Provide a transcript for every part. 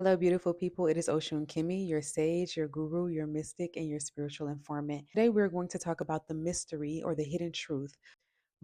Hello, beautiful people. It is Oshun Kimmy, your sage, your guru, your mystic, and your spiritual informant. Today, we're going to talk about the mystery or the hidden truth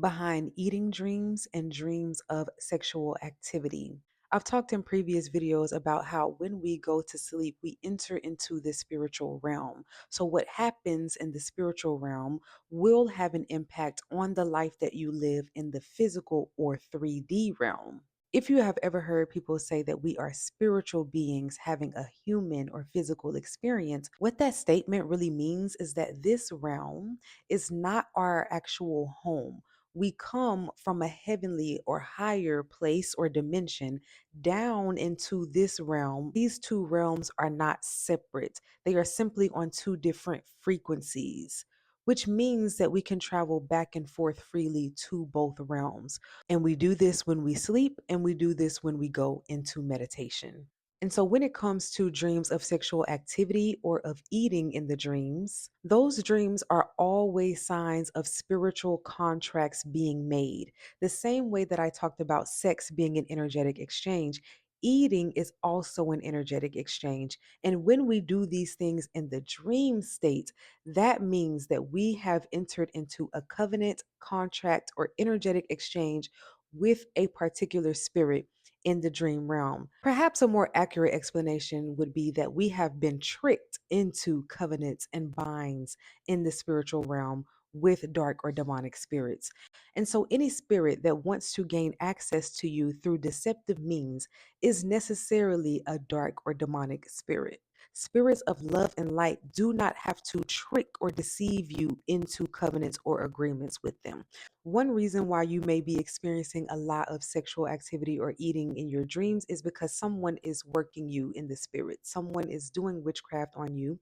behind eating dreams and dreams of sexual activity. I've talked in previous videos about how when we go to sleep, we enter into the spiritual realm. So, what happens in the spiritual realm will have an impact on the life that you live in the physical or 3D realm. If you have ever heard people say that we are spiritual beings having a human or physical experience, what that statement really means is that this realm is not our actual home. We come from a heavenly or higher place or dimension down into this realm. These two realms are not separate, they are simply on two different frequencies, which means that we can travel back and forth freely to both realms. And we do this when we sleep, and we do this when we go into meditation. And so, when it comes to dreams of sexual activity or of eating in the dreams, those dreams are always signs of spiritual contracts being made. The same way that I talked about sex being an energetic exchange, eating is also an energetic exchange. And when we do these things in the dream state, that means that we have entered into a covenant, contract, or energetic exchange with a particular spirit in the dream realm. Perhaps a more accurate explanation would be that we have been tricked into covenants and binds in the spiritual realm with dark or demonic spirits. And so, any spirit that wants to gain access to you through deceptive means is necessarily a dark or demonic spirit. Spirits of love and light do not have to trick or deceive you into covenants or agreements with them. One reason why you may be experiencing a lot of sexual activity or eating in your dreams is because someone is working you in the spirit. Someone is doing witchcraft on you,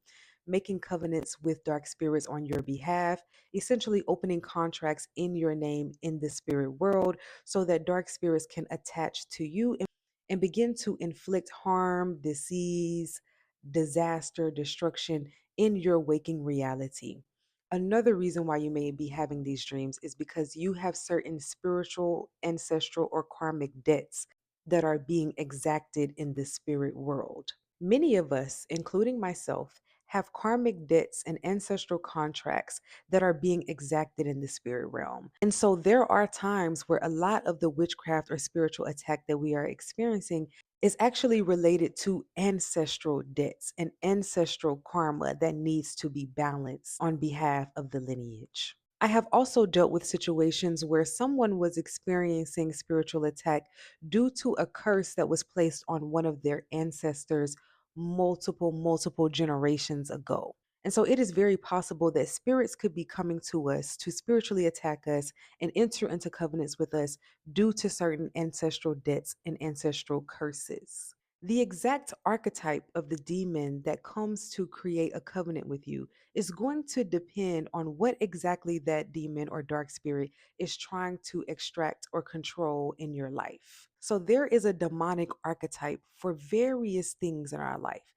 making covenants with dark spirits on your behalf, essentially opening contracts in your name in the spirit world so that dark spirits can attach to you and begin to inflict harm, disease, disaster, destruction in your waking reality. Another reason why you may be having these dreams is because you have certain spiritual, ancestral, or karmic debts that are being exacted in the spirit world. Many of us, including myself, have karmic debts and ancestral contracts that are being exacted in the spirit realm. And so there are times where a lot of the witchcraft or spiritual attack that we are experiencing is actually related to ancestral debts and ancestral karma that needs to be balanced on behalf of the lineage. I have also dealt with situations where someone was experiencing spiritual attack due to a curse that was placed on one of their ancestors multiple generations ago. And so it is very possible that spirits could be coming to us to spiritually attack us and enter into covenants with us due to certain ancestral debts and ancestral curses. The exact archetype of the demon that comes to create a covenant with you is going to depend on what exactly that demon or dark spirit is trying to extract or control in your life. So, there is a demonic archetype for various things in our life.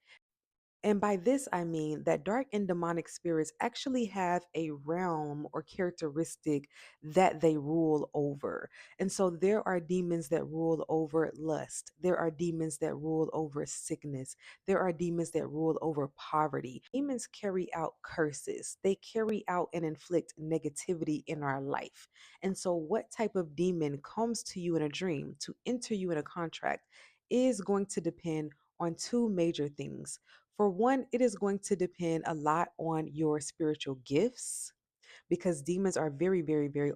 And by this, I mean that dark and demonic spirits actually have a realm or characteristic that they rule over. And so there are demons that rule over lust. There are demons that rule over sickness. There are demons that rule over poverty. Demons carry out curses, they carry out and inflict negativity in our life. And so, what type of demon comes to you in a dream to enter you in a contract is going to depend on two major things. For one, it is going to depend a lot on your spiritual gifts because demons are very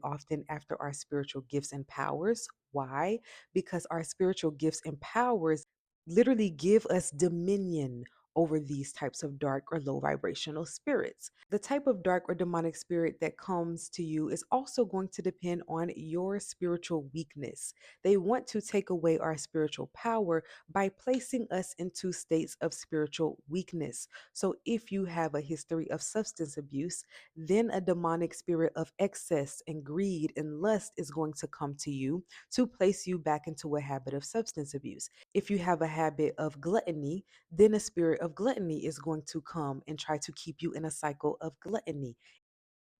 often after our spiritual gifts and powers. Why? Because our spiritual gifts and powers literally give us dominion over these types of dark or low vibrational spirits. The type of dark or demonic spirit that comes to you is also going to depend on your spiritual weakness. They want to take away our spiritual power by placing us into states of spiritual weakness. So, if you have a history of substance abuse, then a demonic spirit of excess and greed and lust is going to come to you to place you back into a habit of substance abuse. If you have a habit of gluttony, then a spirit of gluttony is going to come and try to keep you in a cycle of gluttony.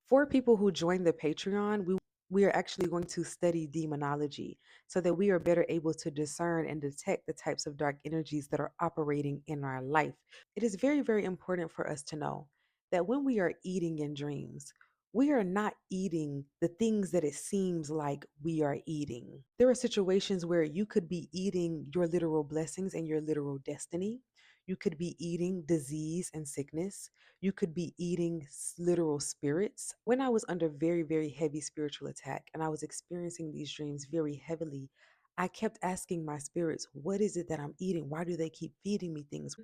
For people who join the Patreon, We are actually going to study demonology so that we are better able to discern and detect the types of dark energies that are operating in our life. It is very, very important for us to know that when we are eating in dreams, we are not eating the things that it seems like we are eating. There are situations where you could be eating your literal blessings and your literal destiny. You could be eating disease and sickness. You could be eating literal spirits. When I was under very, very heavy spiritual attack and I was experiencing these dreams very heavily, I kept asking my spirits, what is it that I'm eating? Why do they keep feeding me things?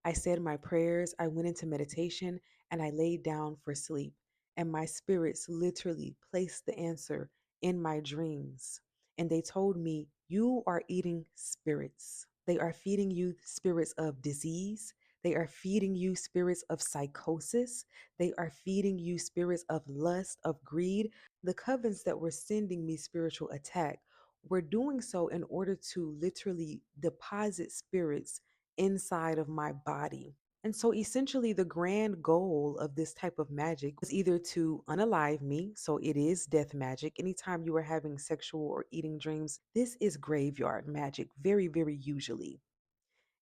I said my prayers, I went into meditation, and I laid down for sleep. And my spirits literally placed the answer in my dreams. And they told me, you are eating spirits. They are feeding you spirits of disease. They are feeding you spirits of psychosis. They are feeding you spirits of lust, of greed. The covens that were sending me spiritual attack were doing so in order to literally deposit spirits inside of my body. And so essentially, the grand goal of this type of magic was either to unalive me, so it is death magic. Anytime you are having sexual or eating dreams, this is graveyard magic, very, very usually.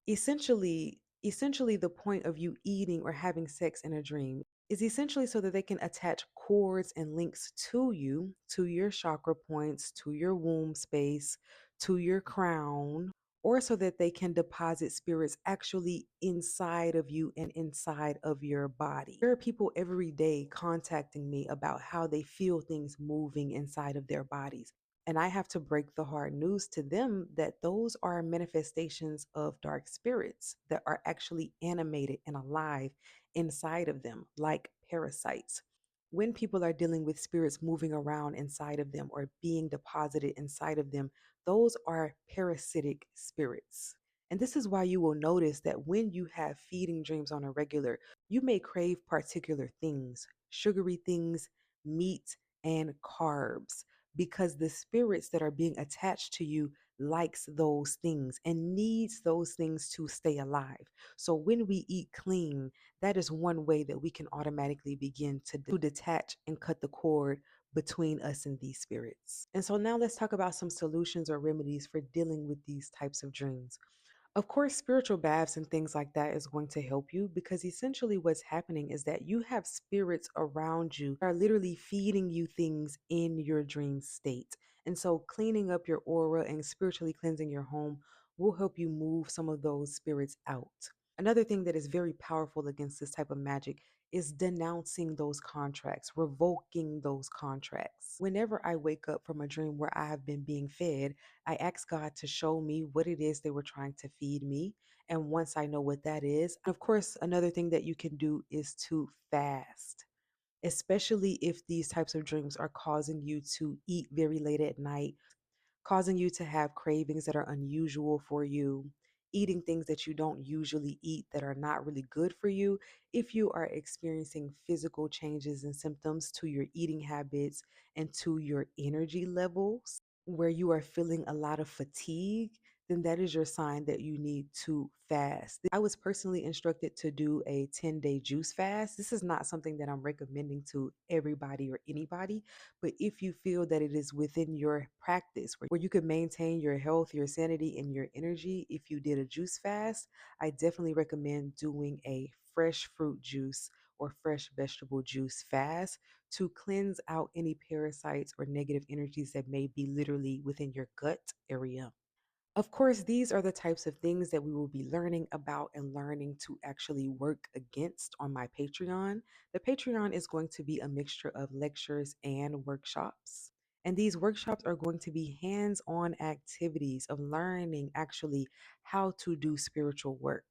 Essentially, the point of you eating or having sex in a dream is essentially so that they can attach cords and links to you, to your chakra points, to your womb space, to your crown, or so that they can deposit spirits actually inside of you and inside of your body. There are people every day contacting me about how they feel things moving inside of their bodies. And I have to break the hard news to them that those are manifestations of dark spirits that are actually animated and alive inside of them, like parasites. When people are dealing with spirits moving around inside of them or being deposited inside of them, those are parasitic spirits. And this is why you will notice that when you have feeding dreams on a regular, you may crave particular things, sugary things, meat, and carbs, because the spirits that are being attached to you likes those things and needs those things to stay alive. So when we eat clean, that is one way that we can automatically begin to detach and cut the cord between us and these spirits. And so now let's talk about some solutions or remedies for dealing with these types of dreams. Of course, spiritual baths and things like that is going to help you, because essentially what's happening is that you have spirits around you that are literally feeding you things in your dream state. And so cleaning up your aura and spiritually cleansing your home will help you move some of those spirits out. Another thing that is very powerful against this type of magic is denouncing those contracts, revoking those contracts. Whenever I wake up from a dream where I have been being fed, I ask God to show me what it is they were trying to feed me. And once I know what that is, of course, another thing that you can do is to fast, especially if these types of dreams are causing you to eat very late at night, causing you to have cravings that are unusual for you, eating things that you don't usually eat that are not really good for you. If you are experiencing physical changes and symptoms to your eating habits and to your energy levels, where you are feeling a lot of fatigue, then that is your sign that you need to fast. I was personally instructed to do a 10-day juice fast. This is not something that I'm recommending to everybody or anybody, but if you feel that it is within your practice where you could maintain your health, your sanity, and your energy, if you did a juice fast, I definitely recommend doing a fresh fruit juice or fresh vegetable juice fast to cleanse out any parasites or negative energies that may be literally within your gut area. Of course, these are the types of things that we will be learning about and learning to actually work against on my Patreon. The Patreon is going to be a mixture of lectures and workshops. And these workshops are going to be hands on activities of learning actually how to do spiritual work.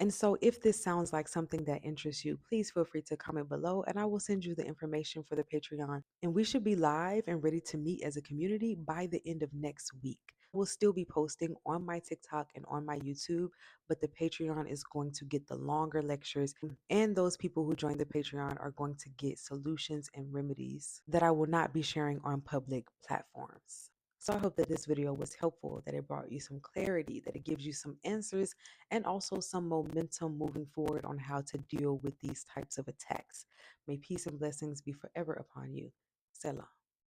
And so, if this sounds like something that interests you, please feel free to comment below and I will send you the information for the Patreon. And we should be live and ready to meet as a community by the end of next week. We'll still be posting on my TikTok and on my YouTube, but the Patreon is going to get the longer lectures, and those people who join the Patreon are going to get solutions and remedies that I will not be sharing on public platforms. So I hope that this video was helpful, that it brought you some clarity, that it gives you some answers, and also some momentum moving forward on how to deal with these types of attacks. May peace and blessings be forever upon you. Selah.